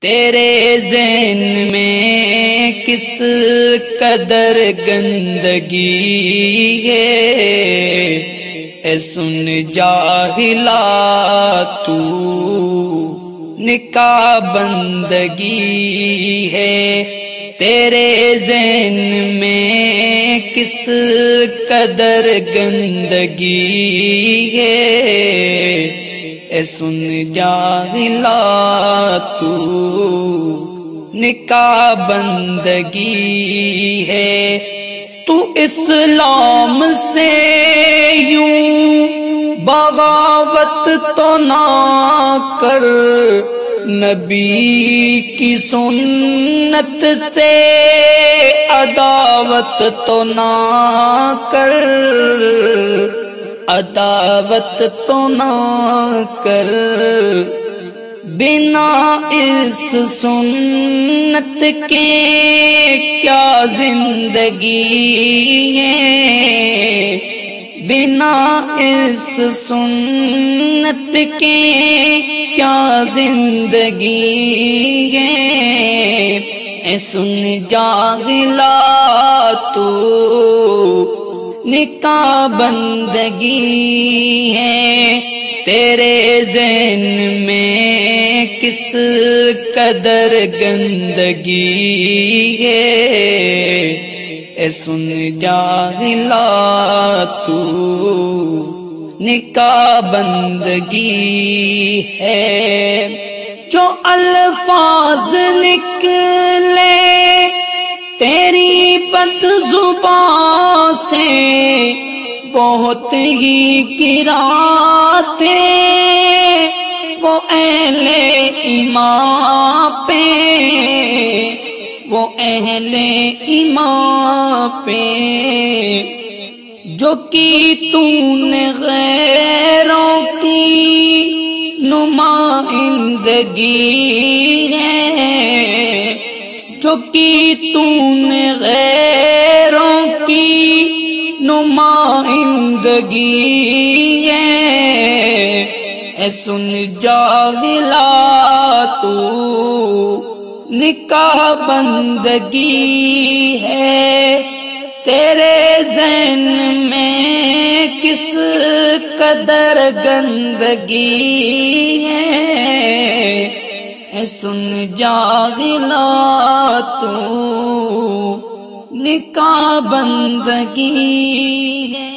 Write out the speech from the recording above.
تیرے ذہن میں کس قدر گندگی ہے، اے سن جاہلا تو نکاح بندگی ہے۔ تیرے ذہن میں کس قدر گندگی ہے، اے سن جاہلا تو نکاح بندگی ہے۔ تو اسلام سے یوں بغاوت تو نہ کر، نبی کی سنت سے عداوت تو نہ کر، عداوت تو نہ کر۔ بنا اس سنت کے کیا زندگی ہے، بنا اس سنت کے کیا زندگی ہے۔ اے سن جاہلا تو نکاح بندگی ہے۔ تیرے ذہن میں کس قدر گندگی ہے، اے سن جاہلا تو نکاح بندگی ہے۔ جو الفاظ نکلے تیری بد زبان سے بہت ہی گراں تھے، وہ اہل ایمان پہ، وہ اہل ایمان پہ۔ جو کی تو نے غیروں کی نمائندگی ہے، جو کی تو نے غیروں کی نمائندگی ہے۔ اے سن جاہلا تو نکاح بندگی ہے۔ تیرے ذہن میں کس قدر گندگی ہے، اے سن جاہلا تو نکاح بندگی ہے۔